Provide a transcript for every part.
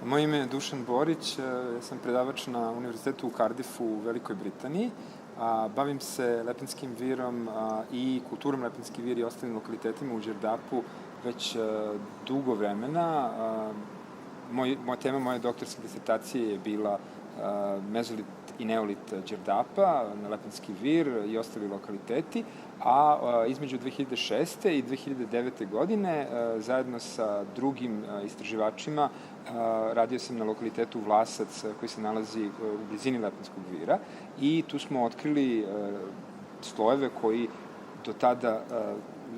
Moje ime je Dušan Borić, ja sam predavač na Univerzitetu u Cardiffu u Velikoj Britaniji. Bavim se Lepenskim virom i kulturom Lepenski vir i ostalim lokalitetima u Đerdapu već dugo vremena. Moja tema moje doktorske disertacije je bila mezolit i neolit Đerdapa, Lepenski vir i ostali lokaliteti, a između 2006. i 2009. godine zajedno sa drugim istraživačima radio sam na lokalitetu Vlasac koji se nalazi u blizini Lepenskog vira i tu smo otkrili slojeve koji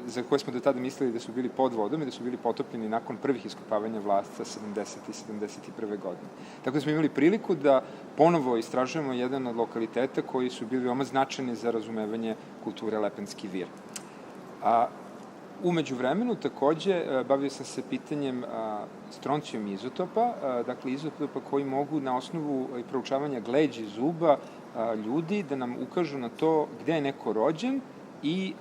za koje smo do tada mislili da su bili pod vodom i da su bili potopljeni nakon prvih iskopavanja Vlasca 70. i 71. godine. Tako da smo imali priliku da ponovo istražujemo jedan od lokaliteta koji su bili veoma značajni za razumevanje kulture Lepenski vir. Umeđu vremenu, takođe, bavio sam se pitanjem stroncijum izotopa, dakle izotopa koji mogu na osnovu proučavanja gleđi zuba ljudi da nam ukažu na to gde je neko rođen i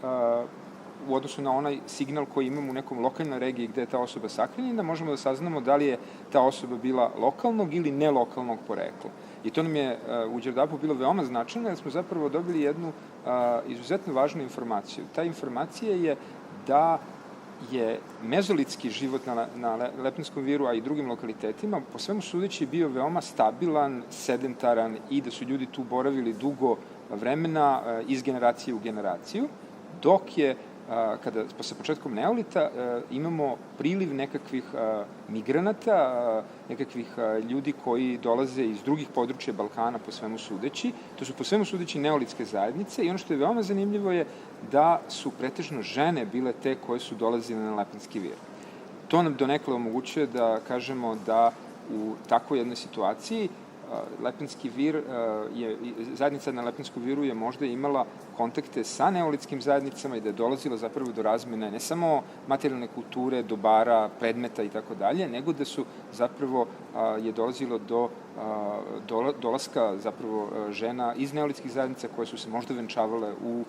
u odnosu na onaj signal koji imamo u nekom lokalnoj regiji gde je ta osoba sahranjena, možemo da saznamo da li je ta osoba bila lokalnog ili nelokalnog porekla. I to nam je u Đerdapu bilo veoma značajno, jer smo zapravo dobili jednu izuzetno važnu informaciju. Ta informacija je da je mezolitski život na Lepenskom viru, a i drugim lokalitetima, po svemu sudeći bio veoma stabilan, sedentaran i da su ljudi tu boravili dugo vremena iz generacije u generaciju, dok je kada sa početkom neolita imamo priliv nekakvih migranata, nekakvih ljudi koji dolaze iz drugih područja Balkana po svemu sudeći. To su po svemu sudeći neolitske zajednice i ono što je veoma zanimljivo je da su pretežno žene bile te koje su dolazile na Lepenski vir. To nam donekle omogućuje da kažemo da u takvoj jednoj situaciji Lepenski vir, zajednica na Lepenskom viru je možda imala kontakte sa neolitskim zajednicama i da je dolazila zapravo do razmene ne samo materijalne kulture, dobara, predmeta i tako dalje, nego da su zapravo je dolazilo do dolaska zapravo žena iz neolitskih zajednica koje su se možda venčavale u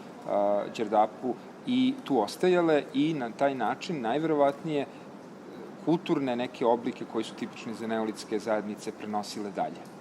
Đerdapu i tu ostajale i na taj način najverovatnije kulturne neke oblike koji su tipični za neolitske zajednice prenosile dalje.